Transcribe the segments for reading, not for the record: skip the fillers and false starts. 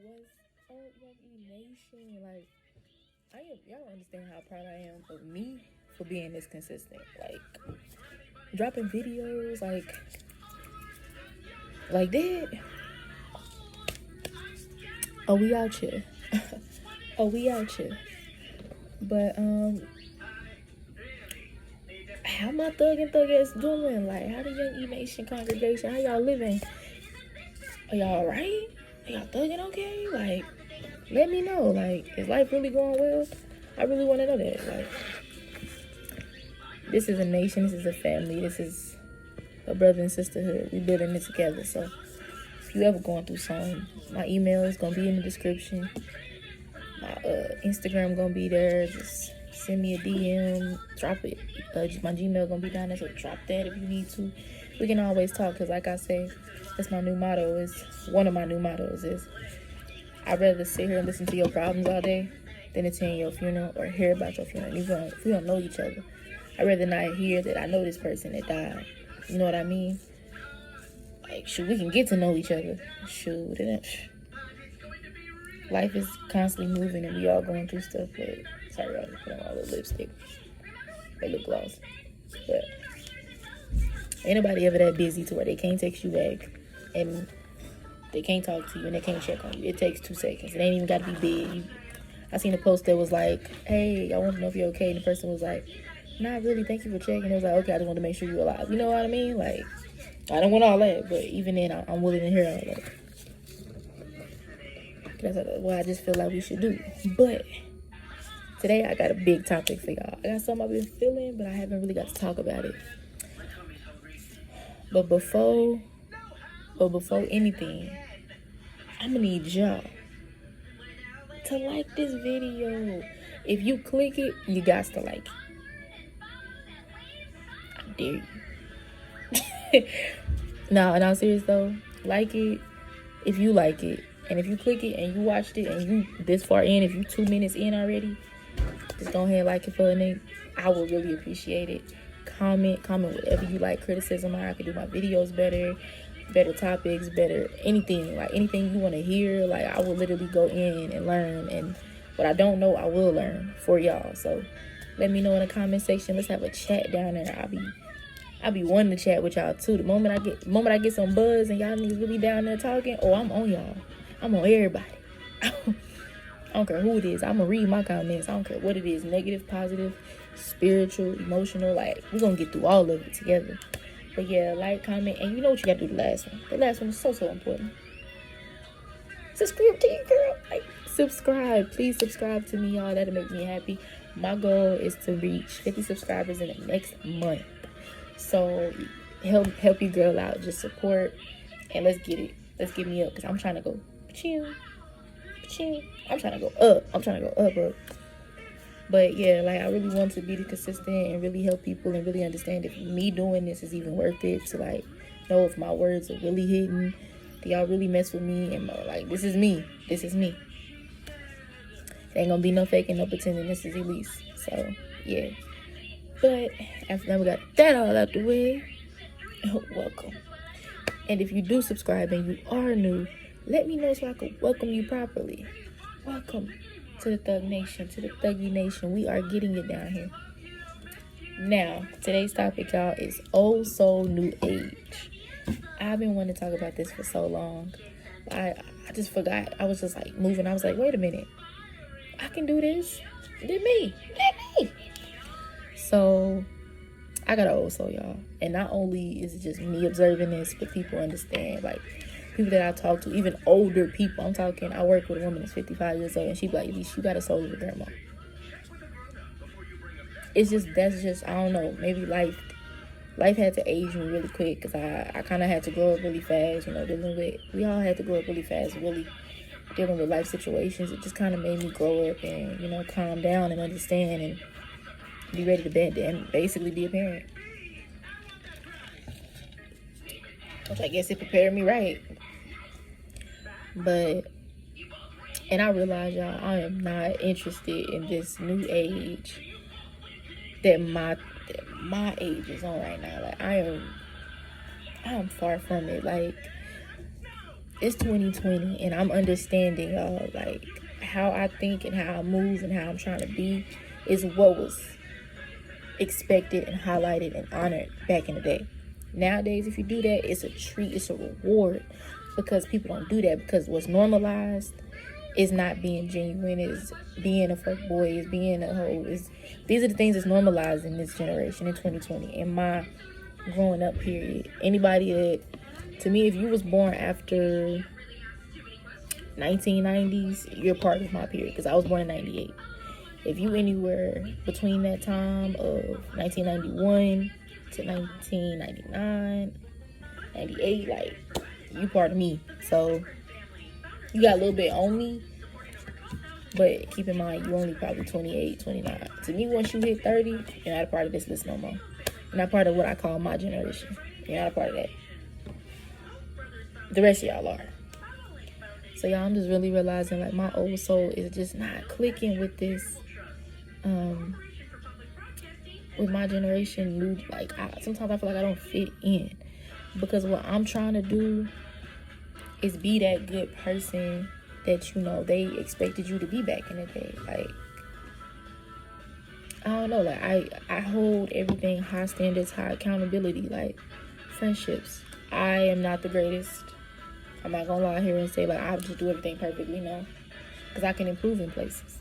What's up, Young Nation? Like, y'all don't understand how proud I am of me for being this consistent. Like, dropping videos, like that. Oh, we out here. Oh, we out here. But, how my thug and thug ass doing? Like, how the Young Nation congregation, how y'all living? Are y'all alright? Are y'all thugging okay? Like, let me know. Like, is life really going well? I really want to know that. Like, this is a nation. This is a family. This is a brother and sisterhood. We building it together. So, if you ever going through something, my email is gonna be in the description. My Instagram gonna be there. Just send me a DM. Drop it. My Gmail gonna be down there. So drop that if you need to. We can always talk. Cause like I say, that's my new motto. Is one of my new mottos is I'd rather sit here and listen to your problems all day than attend your funeral or hear about your funeral. If we don't know each other, I'd rather not hear that I know this person that died. You know what I mean? Like, shoot, we can get to know each other. Shoot, life is constantly moving and we all going through stuff. But sorry, I just put on my little lipstick, my lip gloss. But ain't nobody ever that busy to where they can't text you back and they can't talk to you and they can't check on you. It takes 2 seconds. It ain't even got to be big. I seen a post that was like, hey, I want to know if you're okay. And the person was like, not really, thank you for checking. It was like, okay, I just want to make sure you're alive. You know what I mean? Like, I don't want all that, but even then, I'm willing to hear all that. That's what I just feel like we should do. But today, I got a big topic for y'all. I got something I've been feeling, but I haven't really got to talk about it. But before anything, I'm gonna need y'all to like this video. If you click it, you got to like it. I dare you. No, and I'm serious though. Like it if you like it. And if you click it and you watched it and you this far in, if you 2 minutes in already, just go ahead and like it for a nigga. I would really appreciate it. Comment whatever you like, criticism, how I could do my videos better topics, better anything. Like anything you want to hear, like I will literally go in and learn. And what I don't know, I will learn for y'all. So let me know in the comment section. Let's have a chat down there. I'll be wanting to chat with y'all too. The moment I get some buzz and y'all niggas really down there talking, oh, I'm on y'all. I'm on everybody. I don't care who it is. I'm gonna read my comments. I don't care what it is, negative, positive, spiritual, emotional. Like, we're gonna get through all of it together. But yeah, like, comment, and you know what you gotta do the last one. The last one is so important. Subscribe to you, girl. Like, subscribe. Please subscribe to me, y'all. That'll make me happy. My goal is to reach 50 subscribers in the next month. So help your girl out. Just support, and let's get it. Let's get me up, because I'm trying to go chill. I'm trying to go up. But yeah, like, I really want to be the consistent and really help people and really understand if me doing this is even worth it, to like know if my words are really hitting. Do y'all really mess with me? And like, this is me. It ain't gonna be no faking, no pretending. This is Elise. So yeah. But after we got that all out the way, welcome. And if you do subscribe and you are new, let me know so I can welcome you properly. Welcome to the Thug Nation, to the Thuggy Nation. We are getting it down here. Now, today's topic, y'all, is old soul, new age. I've been wanting to talk about this for so long. I just forgot. I was just like moving. I was like, wait a minute. I can do this. Did me. So I got an old soul, y'all. And not only is it just me observing this, but people understand. Like, people that I talk to, even older people. I work with a woman that's 55 years old, and she be like, you got a soul of a grandma. That's just, I don't know, maybe life had to age me really quick, because I kind of had to grow up really fast, we all had to grow up really fast, really dealing with life situations. It just kind of made me grow up and, calm down and understand and be ready to bend and basically be a parent. Which I guess it prepared me right. And I realize, y'all, I am not interested in this new age that my age is on right now. Like, I am far from it. Like, it's 2020 and I'm understanding, y'all, like how I think and how I move and how I'm trying to be is what was expected and highlighted and honored back in the day. Nowadays, if you do that, it's a treat, it's a reward, because people don't do that, because what's normalized is not being genuine, is being a fuck boy, is being a hoe. These are the things that's normalized in this generation in 2020, in my growing up period. Anybody that, to me, if you was born after 1990s, you're part of my period, because I was born in 98. If you anywhere between that time of 1991 to 1999, 98, like, you part of me. So you got a little bit on me, but keep in mind, you only probably 28, 29. To me, once you hit 30, you're not a part of this list no more. You're not part of what I call my generation. You're not a part of that. The rest of y'all are. So y'all, I'm just really realizing, like, my old soul is just not clicking with this, with my generation. New, like, sometimes I feel like I don't fit in, because what I'm trying to do is be that good person that, you know, they expected you to be back in the day. Like, I don't know, like, I hold everything high standards, high accountability, like friendships. I am not the greatest. I'm not gonna lie here and say, like, I just do everything perfectly, no, because I can improve in places.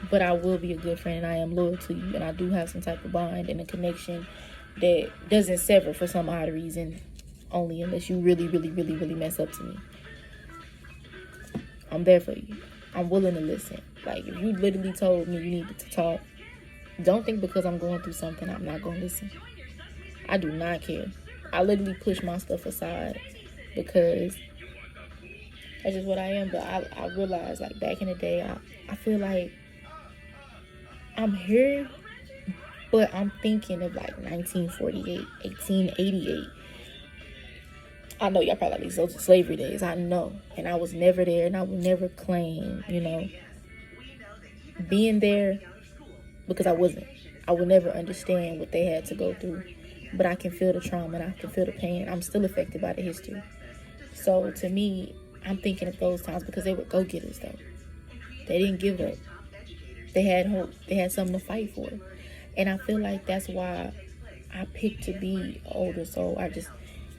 But I will be a good friend, and I am loyal to you, and I do have some type of bond and a connection that doesn't sever for some odd reason, only unless you really, really, really, really mess up to me. I'm there for you. I'm willing to listen. Like, if you literally told me you needed to talk, don't think because I'm going through something I'm not going to listen. I do not care. I literally push my stuff aside because that's just what I am. But I realized, like, back in the day, I feel like I'm here, but I'm thinking of, like, 1948, 1888. I know y'all probably like these slavery days. I know. And I was never there, and I would never claim, you know, being there, because I wasn't. I would never understand what they had to go through. But I can feel the trauma, and I can feel the pain. I'm still affected by the history. So to me, I'm thinking of those times because they were go-getters, though. They didn't give up. They had hope. They had something to fight for. And I feel like that's why I picked to be older. So I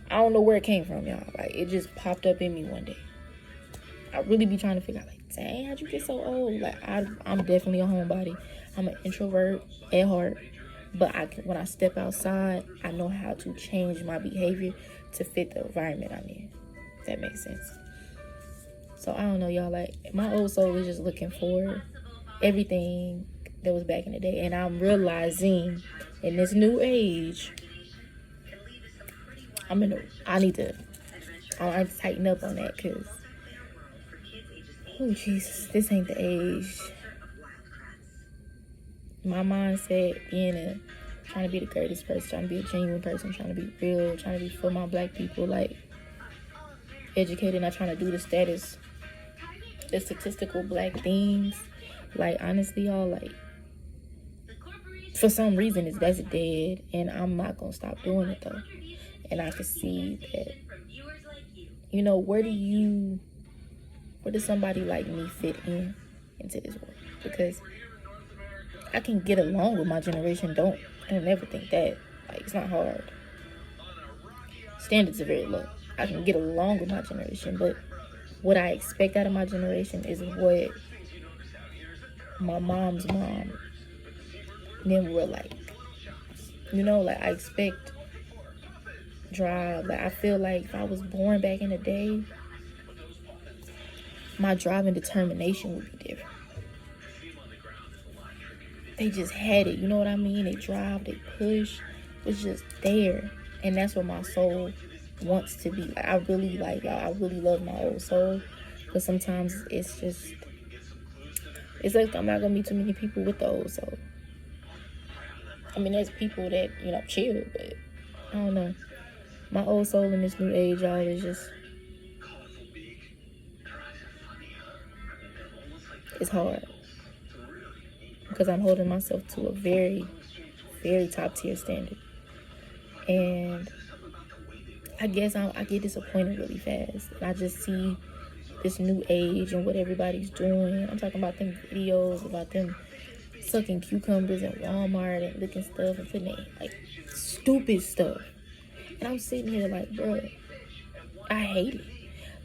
don't know where it came from, y'all. Like, it just popped up in me one day. I really be trying to figure out, like, dang, how'd you get so old? Like, I'm definitely a homebody. I'm an introvert at heart. But when I step outside, I know how to change my behavior to fit the environment I'm in. If that makes sense. So, I don't know, y'all. Like, my old soul is just looking for everything that was back in the day. And I'm realizing in this new age, I need to tighten up on that, because, oh, Jesus, this ain't the age. My mindset trying to be the greatest person, trying to be a genuine person, trying to be real, trying to be for my black people, like, educated, not trying to do the statistical black things. Like, honestly, y'all, like, for some reason, that's dead, and I'm not gonna stop doing it, though. And I can see that, you know, where does somebody like me fit into this world? Because I can get along with my generation. Don't ever think that. Like, it's not hard. Standards are very low. I can get along with my generation, but what I expect out of my generation is what my mom's mom and them were like. You know, like, I expect drive. Like, I feel like if I was born back in the day, my drive and determination would be different. They just had it, you know what I mean? They drive, they push. It's just there. And that's what my soul wants to be. Like, I really love my old soul. But sometimes it's like I'm not gonna meet too many people with the old soul. I mean, there's people that, you know, chill, but I don't know. My old soul in this new age, y'all, is just, it's hard. Because I'm holding myself to a very, very top tier standard. And I guess I get disappointed really fast. And I just see this new age and what everybody's doing. I'm talking about them videos about them sucking cucumbers in Walmart and looking stuff and putting it, like, stupid stuff. And I'm sitting here like, bro, I hate it.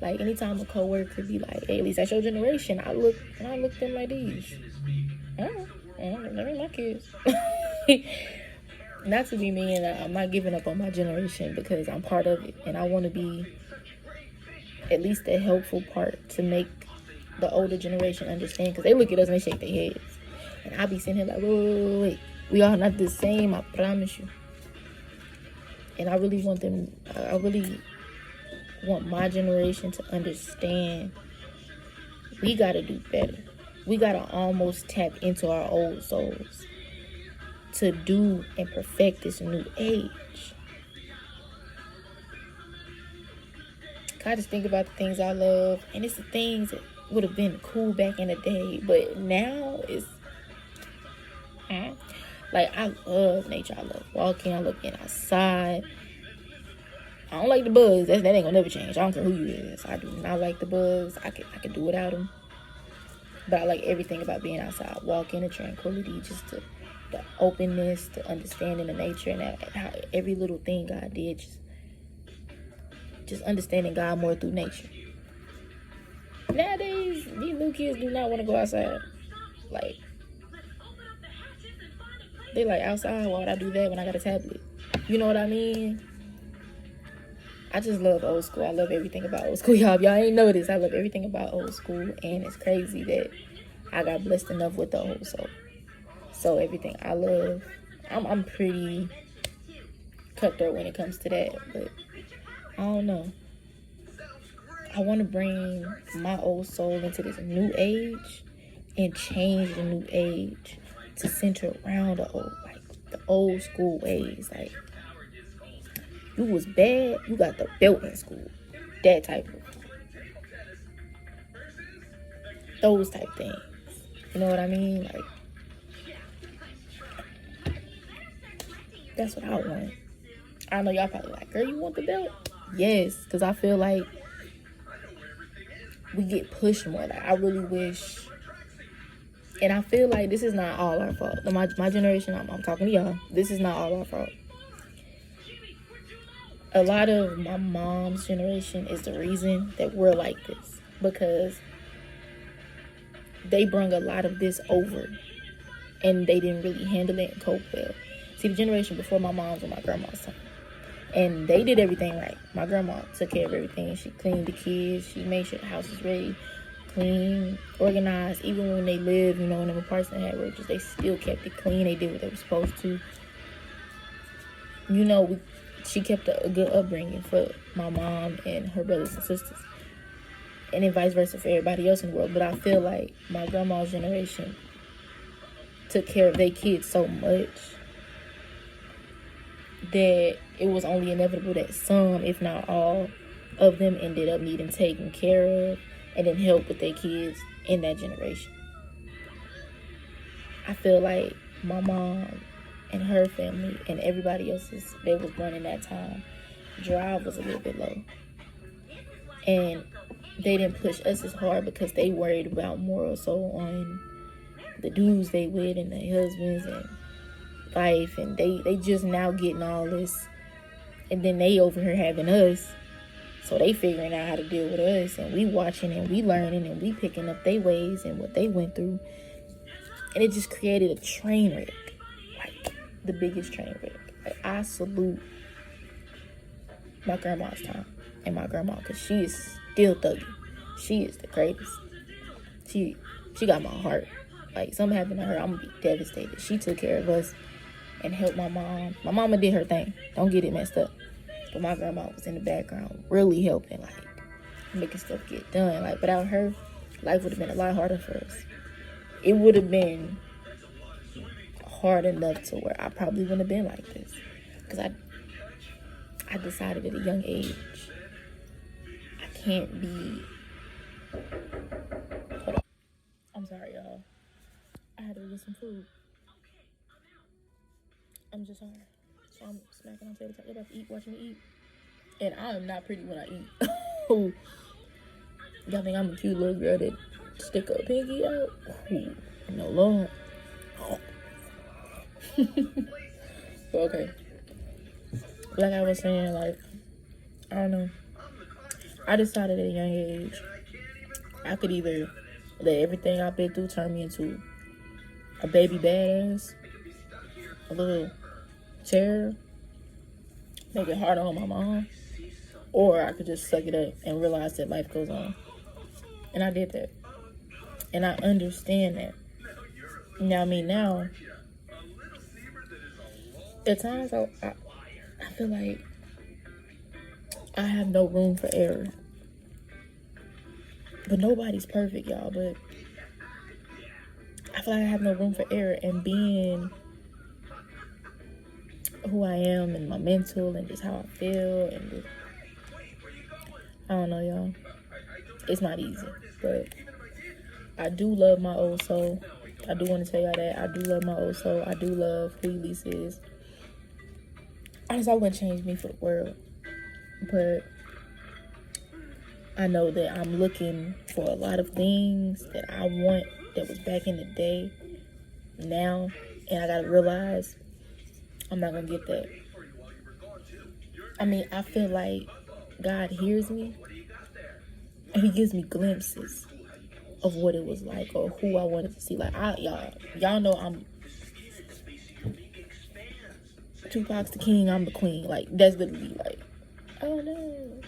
Like, anytime a coworker be like, hey, at least that's your generation, I look at them like these. They're my kids. Not to be mean, I'm not giving up on my generation because I'm part of it. And I want to be at least the helpful part to make the older generation understand. Because they look at us and they shake their heads. And I be sitting here like, wait. We are not the same, I promise you. And I really want my generation to understand we got to do better. We got to almost tap into our old souls to do and perfect this new age. I just think about the things I love, and it's the things that would have been cool back in the day, but now it's like, I love nature. I love walking. I love being outside. I don't like the bugs. That ain't gonna never change. I don't care who you is. I do not like the bugs. I can do without them. But I like everything about being outside, walking, the tranquility, just the openness, the understanding of nature, and how every little thing God did, just understanding God more through nature. Nowadays, these new kids do not want to go outside. Like, they like, outside, why would I do that when I got a tablet? You know what I mean? I just love old school. I love everything about old school. Y'all ain't noticed. I love everything about old school. And it's crazy that I got blessed enough with the old soul. So everything I love, I'm pretty cutthroat when it comes to that. But I don't know. I want to bring my old soul into this new age and change the new age to center around the old school ways. Like, you was bad, you got the belt in school. That type of, those type things. You know what I mean? Like, that's what I want. I know y'all probably like, girl, you want the belt? Yes, because I feel like we get pushed more. Like, I really wish, and I feel like this is not all our fault. My generation, I'm talking to y'all, this is not all our fault. A lot of my mom's generation is the reason that we're like this, because they brung a lot of this over and they didn't really handle it and cope well. See, the generation before my mom's and my grandma's time, and they did everything right. My grandma took care of everything. She cleaned the kids. She made sure the house was ready, clean, organized. Even when they lived, in them apartments that had roaches, they still kept it clean. They did what they were supposed to. She kept a good upbringing for my mom and her brothers and sisters. And then vice versa for everybody else in the world. But I feel like my grandma's generation took care of their kids so much that it was only inevitable that some, if not all, of them ended up needing taken care of and then help with their kids in that generation. I feel like my mom and her family and everybody else's that was born in that time, drive was a little bit low. And they didn't push us as hard because they worried about more so on the dudes they with and their husbands and life, and they just now getting all this, and then they over here having us, so they figuring out how to deal with us, and we watching and we learning and we picking up their ways and what they went through, and it just created a train wreck, like the biggest train wreck. Like, I salute my grandma's time and my grandma, because she is still thugging. She is the greatest. She got my heart. Like, something happened to her, I'm gonna be devastated. She took care of us and helped my mom. My mama did her thing. Don't get it messed up. But my grandma was in the background really helping, like, making stuff get done. Like, without her, life would have been a lot harder for us. It would have been hard enough to where I probably wouldn't have been like this. Because I decided at a young age, I can't be... Hold on. I'm sorry, y'all. I had to get some food. I'm just hungry. So I'm smacking on tabletop. They're about to eat, watching me eat. And I am not pretty when I eat. Ooh. Y'all think I'm a cute little girl that stick a pinky out? Ooh, no, Lord. Okay. Like I was saying, like, I don't know. I decided at a young age, I could either let everything I've been through turn me into a baby badass, a little terror, make it harder on my mom, or I could just suck it up and realize that life goes on. And I did that. And I understand that. Now, now, at times I feel like I have no room for error. But nobody's perfect, y'all. But I feel like I have no room for error. And being who I am and my mental and just how I feel and just, I don't know, y'all. It's not easy. But I do love my old soul. I do want to tell y'all that. I do love my old soul. I do love who Elise is. Honestly, I wouldn't change me for the world. But I know that I'm looking for a lot of things that I want that was back in the day now. And I got to realize I'm not going to get that. I mean, I feel like God hears me. And he gives me glimpses of what it was like or who I wanted to see. Like, y'all know I'm Tupac's the king, I'm the queen. Like, that's literally like, oh no.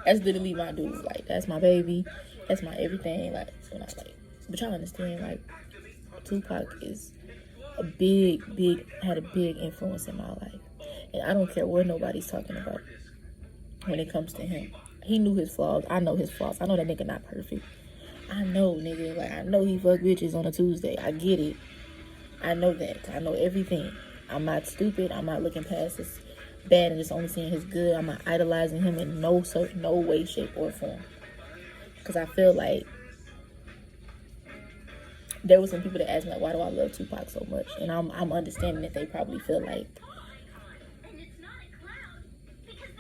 That's literally my dude. Like, that's my baby. That's my everything. Like, when I like, but y'all understand, like, Tupac is had a big influence in my life. And I don't care what nobody's talking about when it comes to him. He knew his flaws. I know his flaws. I know that nigga not perfect. I know, nigga. Like, I know he fuck bitches on a Tuesday. I get it. I know that. I know everything. I'm not stupid. I'm not looking past his bad and just only seeing his good. I'm not idolizing him in no way, shape, or form. Because I feel like there were some people that asked me, like, why do I love Tupac so much? And I'm understanding that they probably feel like,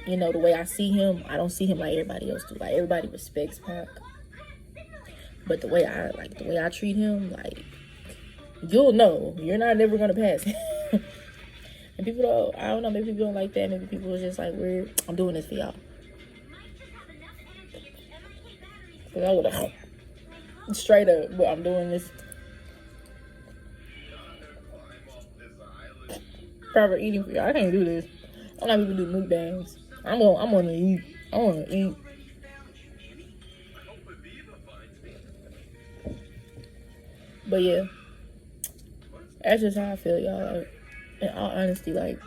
you know, the way I see him, I don't see him like everybody else do. Like, everybody respects Pac. But the way I treat him, like, you'll know. You're not never going to pass him. And people don't, I don't know, maybe people don't like that. Maybe people are just like, weird. I'm doing this for y'all. Because I would have, straight up, but I'm doing this. Proper eating for y'all. I can't do this. I'm not even do mukbangs. I'm gonna eat. I want to eat. But yeah, that's just how I feel, y'all. Like, in all honesty, like,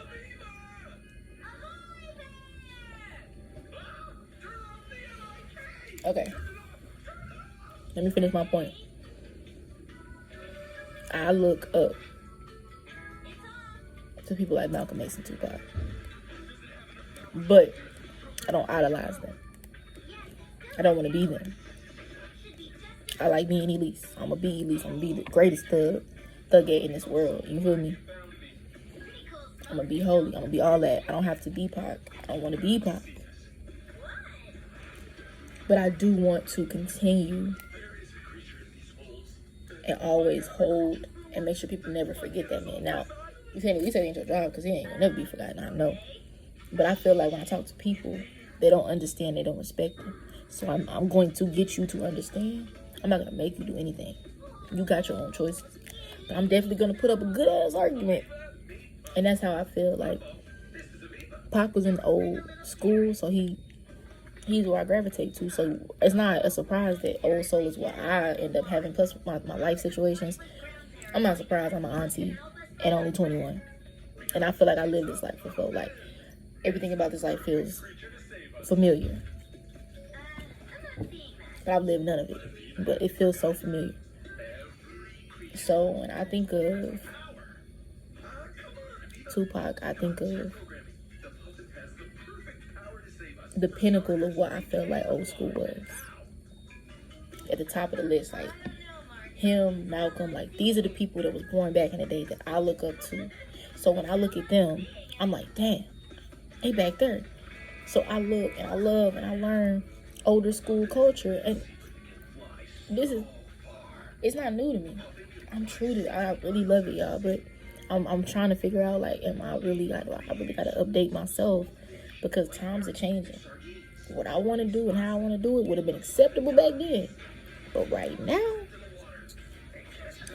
okay, let me finish my point. I look up to people like Malcolm X and Tupac, but I don't idolize them. I don't want to be them. I like being Elise. I'm going to be Elise. I'm going to be the greatest thugette in this world. You feel me? I'm going to be holy. I'm going to be all that. I don't have to be Pac. I don't want to be Pac. But I do want to continue and always hold and make sure people never forget that man. Now, you can't at least say it ain't your job because he ain't going to never be forgotten. I know. But I feel like when I talk to people, they don't understand. They don't respect them. So I'm going to get you to understand. I'm not going to make you do anything. You got your own choices. But I'm definitely going to put up a good-ass argument. And that's how I feel. Like, Pac was in old school, so he's where I gravitate to. So it's not a surprise that old soul is what I end up having. Plus, my life situations, I'm not surprised I'm an auntie at only 21. And I feel like I live this life before. Like, everything about this life feels familiar. But I've lived none of it. But it feels so familiar. So when I think of Tupac, I think of the pinnacle of what I felt like old school was. At the top of the list, like him, Malcolm, like these are the people that was born back in the day that I look up to. So when I look at them, I'm like, damn, they back there. So I look and I love and I learn older school culture, and it's not new to me. I really love it, y'all, but I'm trying to figure out, like, I really got to update myself, because times are changing. What I want to do and how I want to do it would have been acceptable back then, but right now,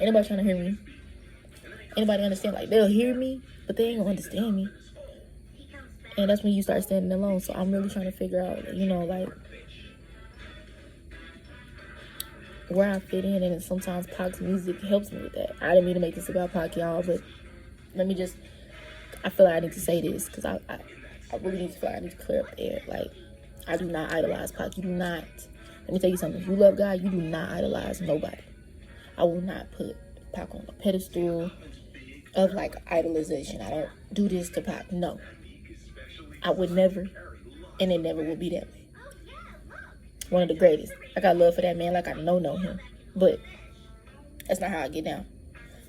anybody trying to hear me? Anybody understand? Like, they'll hear me, but they ain't gonna understand me, and that's when you start standing alone. So I'm really trying to figure out, like, where I fit in, and sometimes Pac's music helps me with that. I didn't mean to make this about Pac, y'all, but I feel like I need to say this, because I really need to feel like I need to clear up the air. Like, I do not idolize Pac. You do not. Let me tell you something. If you love God, you do not idolize nobody. I will not put Pac on a pedestal of, like, idolization. I don't do this to Pac. No. I would never, and it never will be that way. One of the greatest. I got love for that man like I know him. But that's not how I get down.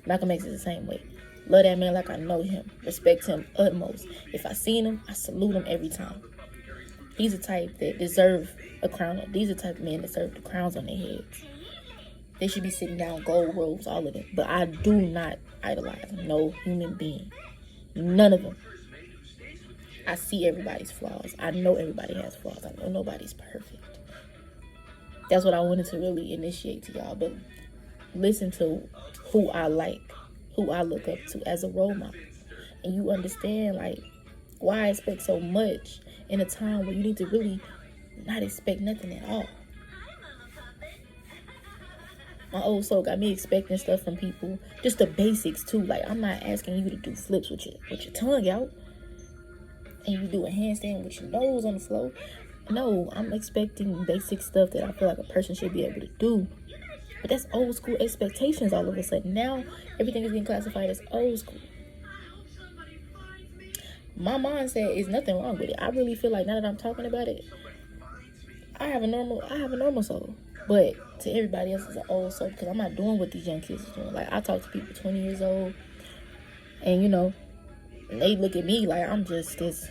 Malcolm X is the same way. Love that man like I know him. Respect him utmost. If I seen him, I salute him every time. He's the type that deserve a crown. These are the type of men that deserve the crowns on their heads. They should be sitting down, gold robes, all of them. But I do not idolize no human being. None of them. I see everybody's flaws. I know everybody has flaws. I know nobody's perfect. That's what I wanted to really initiate to y'all. But listen to who I like, who I look up to as a role model. And you understand, like, why I expect so much in a time where you need to really not expect nothing at all. My old soul got me expecting stuff from people. Just the basics, too. Like, I'm not asking you to do flips with your tongue out, and you do a handstand with your nose on the floor. No, I'm expecting basic stuff that I feel like a person should be able to do. But that's old school expectations all of a sudden. Now, everything is being classified as old school. My mindset is nothing wrong with it. I really feel like, now that I'm talking about it, I have a normal soul. But to everybody else, it's an old soul, because I'm not doing what these young kids are doing. Like, I talk to people 20 years old, and, they look at me like I'm just this,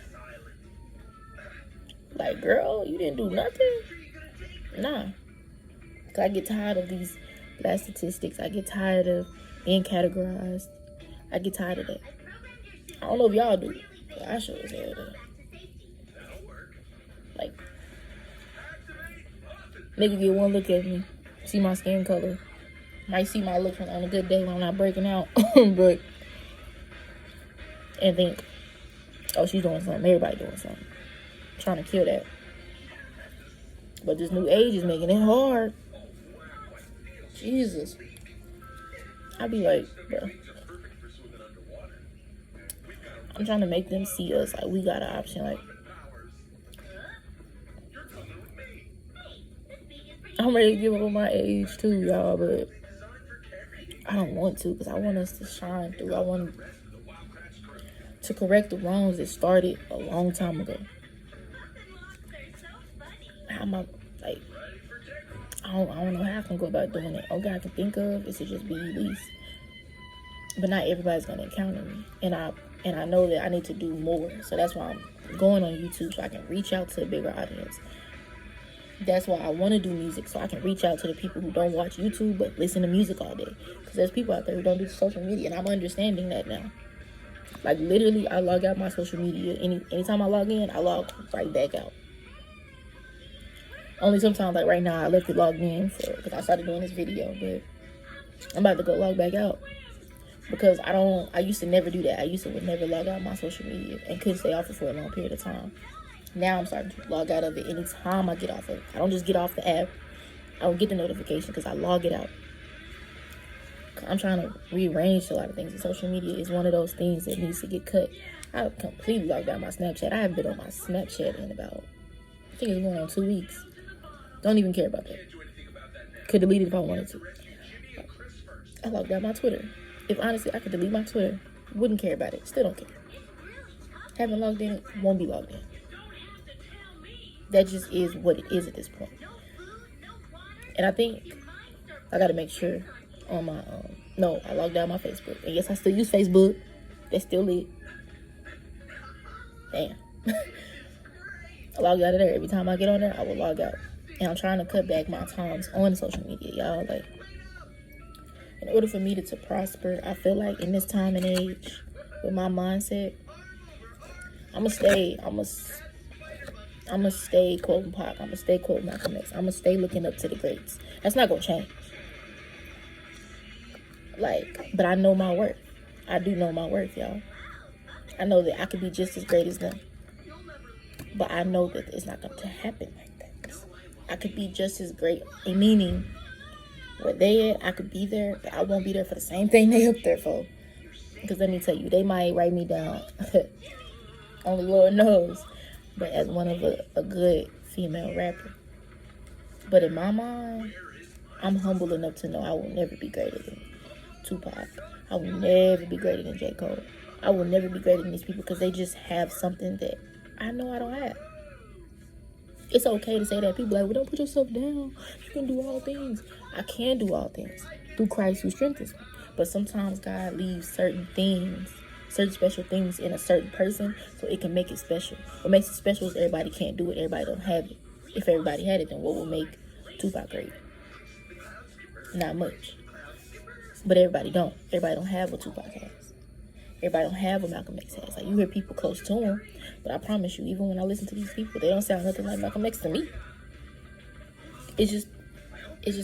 like, girl, you didn't do nothing? Nah. Because I get tired of these black statistics. I get tired of being categorized. I get tired of that. I don't know if y'all do, but I sure as hell do. Like, nigga get one look at me, see my skin color, might see my look on a good day when I'm not breaking out, but, and think, oh, she's doing something. Everybody doing something. Trying to kill that. But this new age is making it hard. Jesus. I be like, bro, I'm trying to make them see us like we got an option. Like, I'm ready to give up on my age too, y'all, but I don't want to, because I want us to shine through. I want to correct the wrongs that started a long time ago. I don't know how I can go about doing it. All God can think of is to just be released. But not everybody's gonna encounter me, and I know that I need to do more. So that's why I'm going on YouTube, so I can reach out to a bigger audience. That's why I want to do music, so I can reach out to the people who don't watch YouTube but listen to music all day. Because there's people out there who don't do social media, and I'm understanding that now. Like, literally, I log out my social media. Anytime I log in, I log right back out. Only sometimes, like right now, I left it logged in because I started doing this video, but I'm about to go log back out. Because I used to never do that. I would never log out my social media and couldn't stay off it for a long period of time. Now I'm starting to log out of it anytime I get off of it. I don't just get off the app. I don't get the notification because I log it out. I'm trying to rearrange a lot of things. And social media is one of those things that needs to get cut. I completely logged out my Snapchat. I haven't been on my Snapchat in about, I think it's going on 2 weeks. Don't even care about that. Could delete it if I wanted to. I logged out my Twitter. If honestly I could delete my Twitter, wouldn't care about it. Still don't care. Haven't logged in, won't be logged in. That just is what it is at this point. And I think I gotta make sure on my I logged out my Facebook. And yes, I still use Facebook. That's still it. Damn. I log out of there. Every time I get on there, I will log out. And I'm trying to cut back my times on social media, y'all. Like, in order for me to prosper, I feel like in this time and age, with my mindset, I'ma stay quoting Pac. I'ma stay quoting Malcolm X. I'ma stay looking up to the greats. That's not gonna change. Like, but I know my worth. I do know my worth, y'all. I know that I could be just as great as them. But I know that it's not going to happen like that. I could be just as great, meaning where they at, I could be there, but I won't be there for the same thing they up there for. Because let me tell you, they might write me down. Only Lord knows. But as one of a good female rapper. But in my mind, I'm humble enough to know I will never be greater than Tupac. I will never be greater than J. Cole. I will never be greater than these people because they just have something that I know I don't have. It's okay to say that. People are like, well, don't put yourself down. You can do all things. I can do all things through Christ who strengthens me. But sometimes God leaves certain things, certain special things in a certain person so it can make it special. What makes it special is everybody can't do it. Everybody don't have it. If everybody had it, then what would make Tupac great? Not much. But everybody don't. Everybody don't have what Tupac has. Everybody don't have what Malcolm X has. Like, you hear people close to him, but I promise you, even when I listen to these people, they don't sound nothing like Malcolm X to me. It's just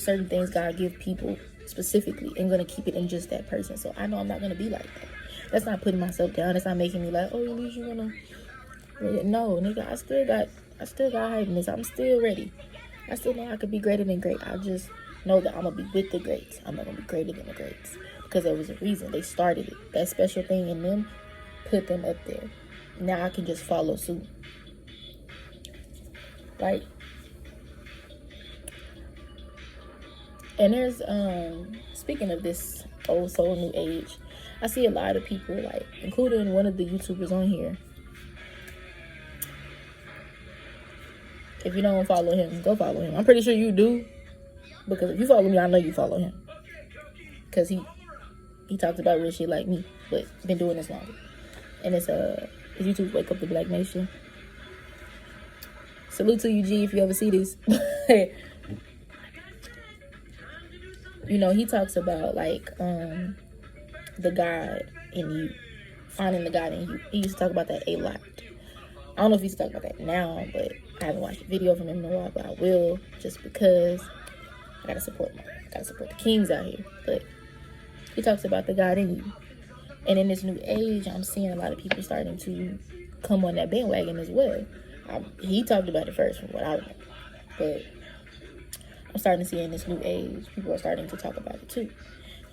certain things God give people specifically and gonna keep it in just that person. So I know I'm not gonna be like that. That's not putting myself down. That's not making me like, oh, at least you're gonna. No, nigga, I still got hype in this. I'm still ready. I still know I could be greater than great. I just know that I'm gonna be with the greats. I'm not gonna be greater than the greats. Because there was a reason. They started it. That special thing in them put them up there. Now I can just follow suit. Like, and there's, speaking of this old soul, new age, I see a lot of people, like, including one of the YouTubers on here. If you don't follow him, go follow him. I'm pretty sure you do. Because if you follow me, I know you follow him. Because he talks about real shit like me, but been doing this longer. And it's his YouTube, Wake Up the Black Nation. Salute to you, G, if you ever see this. You know, he talks about, like, the God in you. Finding the God in you. He used to talk about that a lot. I don't know if he's talking about that now, but I haven't watched a video from him in a while, but I will, just because I gotta support the kings out here. But he talks about the God in you. And in this new age, I'm seeing a lot of people starting to come on that bandwagon as well. He talked about it first from what I remember. But I'm starting to see in this new age, people are starting to talk about it too.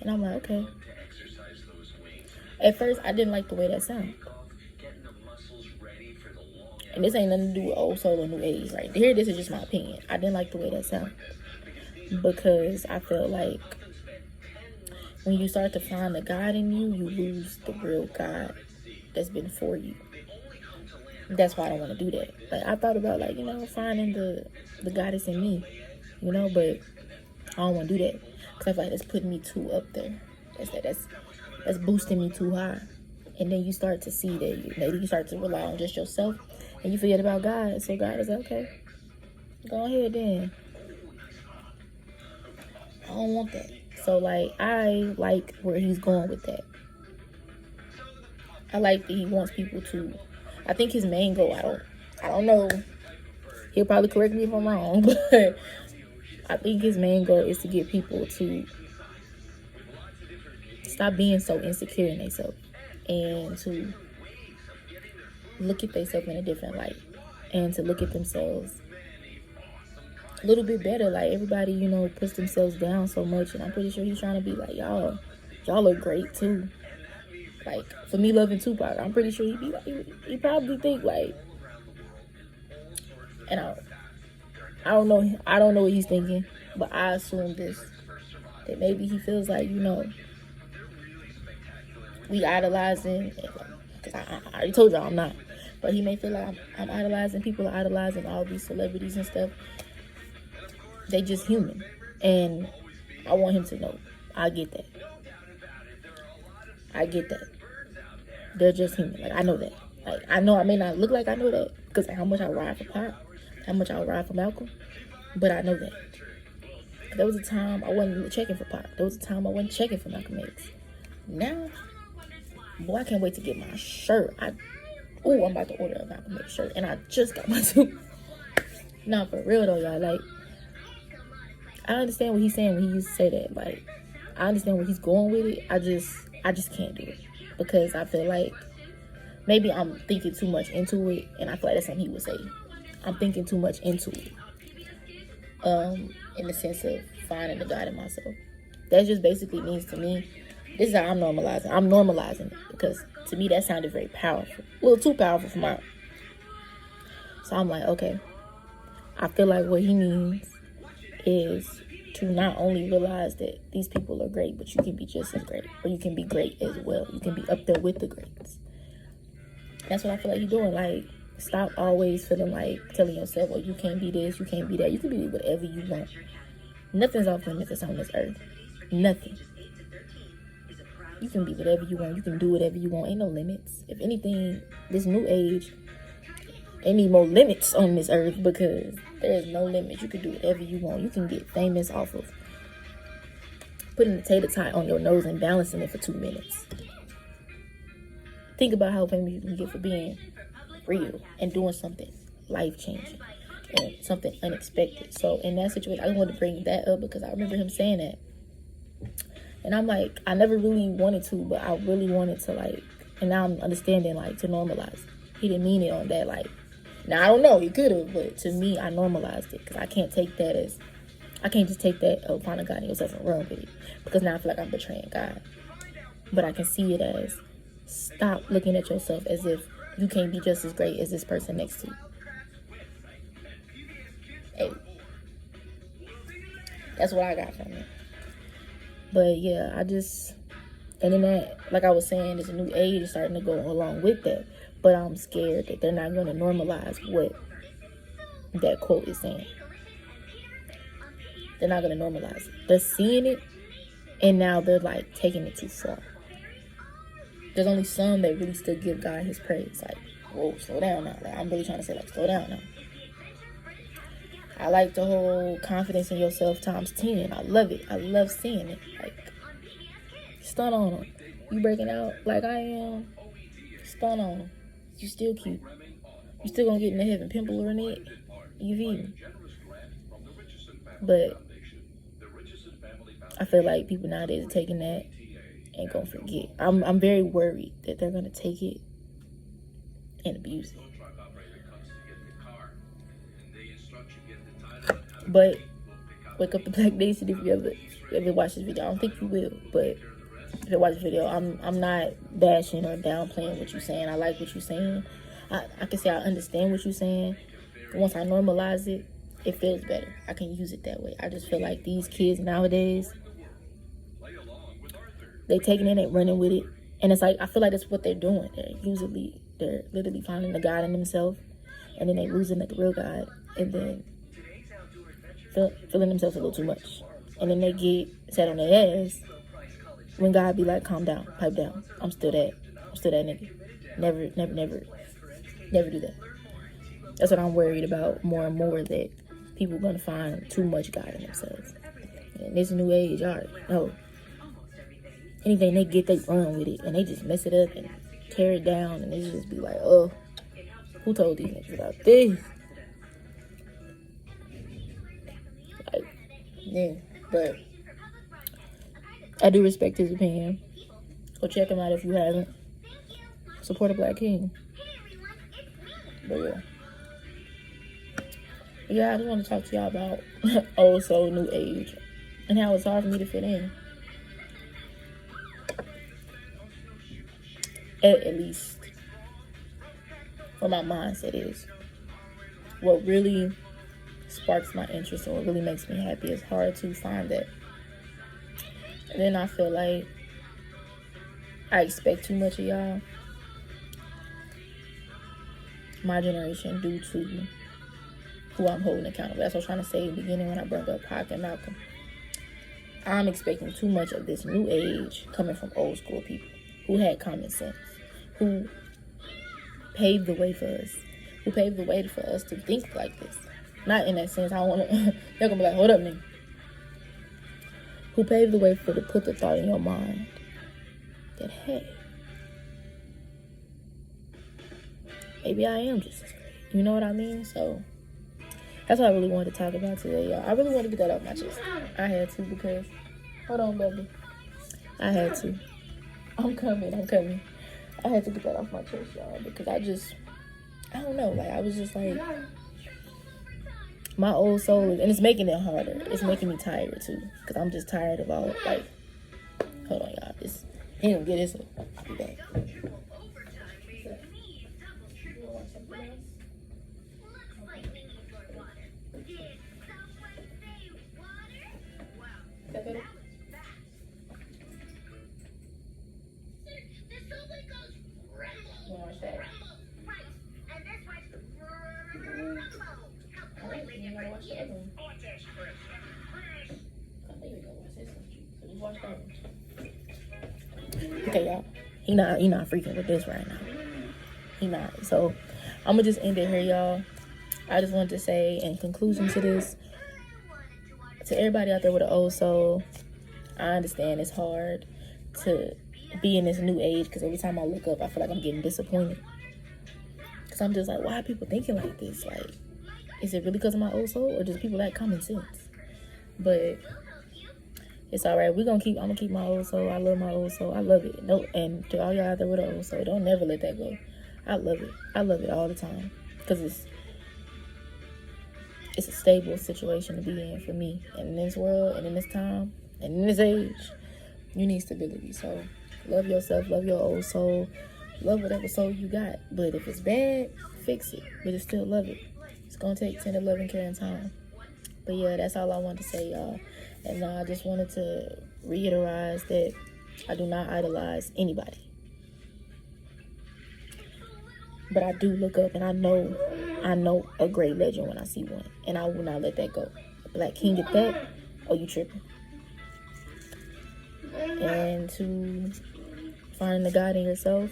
And I'm like, okay. At first, I didn't like the way that sounded. And this ain't nothing to do with old soul or new age, right? Here, this is just my opinion. I didn't like the way that sounded. Because I felt like when you start to find the God in you, you lose the real God that's been for you. That's why I don't want to do that. Like, I thought about, like, you know, finding the goddess in me, you know, but I don't want to do that. Because I feel like that's putting me too up there. That's boosting me too high. And then you start to see that maybe you start to rely on just yourself and you forget about God. So God is like, okay, go ahead then. I don't want that. So, like, I like where he's going with that. I like that he wants people to, I think his main goal, I don't know, he'll probably correct me if I'm wrong, but I think his main goal is to get people to stop being so insecure in themselves and to look at themselves in a different light and to look at themselves a little bit better. Like, everybody, you know, puts themselves down so much, and I'm pretty sure he's trying to be like, y'all look great too. Like, for me loving Tupac, I'm pretty sure he'd be like, he probably think like, and I don't know what he's thinking, but I assume this, that maybe he feels like, you know, we idolizing, because I already told y'all I'm not, but he may feel like I'm idolizing, people are idolizing all these celebrities and stuff. They just human. And I want him to know, I get that. They're just human. Like, I know that. Like, I know I may not look like I know that, because of how much I ride for Pop, how much I ride for Malcolm. But I know that. There was a time I wasn't checking for Pop. There was a time I wasn't checking for Malcolm X. Now, boy, I can't wait to get my shirt. I'm about to order a Malcolm X shirt, and I just got my two. Nah, for real though, y'all. Like, I understand what he's saying when he used to say that. Like, I understand where he's going with it. I just can't do it because I feel like maybe I'm thinking too much into it, and I feel like that's something he would say. I'm thinking too much into it. In the sense of finding the God in myself. That just basically means to me, this is how I'm normalizing. I'm normalizing it because to me that sounded very powerful. A little too powerful for my. So I'm like, okay. I feel like what he means is to not only realize that these people are great, but you can be just as great. Or you can be great as well. You can be up there with the greats. That's what I feel like you're doing. Like, stop always feeling like telling yourself, oh, you can't be this, you can't be that. You can be whatever you want. Nothing's off limits on this earth. Nothing. You can be whatever you want. You can do whatever you want. Ain't no limits. If anything, this new age, they need more limits on this earth because there's no limits. You can do whatever you want. You can get famous off of putting a tater tot on your nose and balancing it for 2 minutes. Think about how famous you can get for being real and doing something life-changing and something unexpected. So in that situation, I just wanted to bring that up because I remember him saying that. And I'm like, I never really wanted to, but I really wanted to, like, and now I'm understanding, like, to normalize. He didn't mean it on that, like, now I don't know, he could have, but to me, I normalized it because I can't take that as, I can't just take that, oh, find a God in yourself and run with it because now I feel like I'm betraying God. But I can see it as, stop looking at yourself as if you can't be just as great as this person next to you. Hey, that's what I got from it. But yeah, and then that, like I was saying, there's a new age starting to go along with that. But I'm scared that they're not going to normalize what that quote is saying. They're not going to normalize it. They're seeing it, and now they're like taking it too far. There's only some that really still give God his praise. Like, whoa, slow down now. Like, I'm really trying to say, like, slow down now. I like the whole confidence in yourself times 10. I love it. I love seeing it. Like, stun on them. You breaking out like I am, stun on them. You still cute. You still gonna get in the heaven. Pimple or neck. You feel me? But I feel like people nowadays are taking that and gonna forget. I'm very worried that they're gonna take it and abuse it. But Wake Up the Black Nation, if you ever watch this video, I don't think you will, but if you watch the video, I'm not bashing or downplaying what you're saying. I like what you're saying. I can say I understand what you're saying. Once I normalize it, it feels better. I can use it that way. I just feel like these kids nowadays, they taking it and running with it. And it's like, I feel like that's what they're doing. They're literally finding the God in themselves, and then they losing the real God, and then feeling themselves a little too much. And then they get set on their ass when God be like, calm down, pipe down. I'm still that nigga. Never do that. That's what I'm worried about more and more, that people are going to find too much God in themselves. And this new age, all right, no. Anything they get, they run with it. And they just mess it up and tear it down. And they just be like, oh, who told these niggas about this? Like, yeah, but I do respect his opinion. Go check him out if you haven't. Support a black king. But yeah. Yeah, I just want to talk to y'all about old soul, new age, and how it's hard for me to fit in. At least what my mindset is. What really sparks my interest or what really makes me happy. It's hard to find that. And then I feel like I expect too much of y'all. My generation, due to who I'm holding accountable. That's what I was trying to say in the beginning when I brought up Pac and Malcolm. I'm expecting too much of this new age coming from old school people who had common sense, who paved the way for us, who paved the way for us to think like this. Not in that sense. I don't want to. They're gonna be like, hold up, nigga. Who paved the way for to put the thought in your mind that, hey, maybe I am just as great. You know what I mean? So that's what I really wanted to talk about today, y'all. I really wanted to get that off my chest. I had to because, hold on, baby. I had to. I'm coming. I had to get that off my chest, y'all, because I don't know. Like, I was just like, my old soul, and it's making it harder. It's making me tired, too, because I'm just tired of all, like, hold on, y'all. He don't get this. I'll be back. Okay, y'all. He not freaking with this right now. He not. So I'm gonna just end it here, y'all. I just wanted to say in conclusion to this, to everybody out there with an old soul, I understand it's hard to be in this new age, because every time I look up, I feel like I'm getting disappointed. Because I'm just like, why are people thinking like this? Like, is it really because of my old soul, or just people lack common sense? But it's all right. I'm gonna keep my old soul. I love my old soul. I love it. No, and to all y'all out there with an old soul, don't never let that go. I love it. I love it all the time, because it's a stable situation to be in for me. And in this world, and in this time, and in this age, you need stability. So love yourself, love your old soul, love whatever soul you got. But if it's bad, fix it. But just still love it. It's gonna take tender loving care and time. But yeah, that's all I wanted to say, y'all. And I just wanted to reiterate that I do not idolize anybody. But I do look up, and I know a great legend when I see one. And I will not let that go. A black king at that, oh, you tripping. And to find the God in yourself.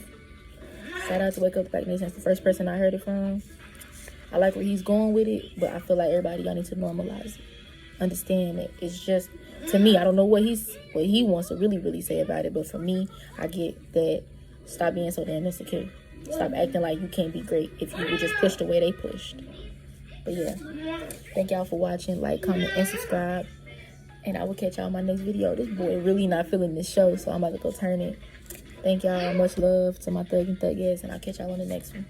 Shout out to Wake Up Black Nation. That's the first person I heard it from. I like where he's going with it, but I feel like everybody, y'all need to normalize it. Understand that it's just, to me, I don't know what he wants to really say about it, but for me, I get that. Stop being so damn insecure. Stop acting like you can't be great if you were just pushed the way they pushed. But yeah, thank y'all for watching. Like, comment, and subscribe. And I will catch y'all in my next video. This boy really not feeling this show, so I'm about to go turn it. Thank y'all. Much love to my thug and thug ass, and I'll catch y'all on the next one.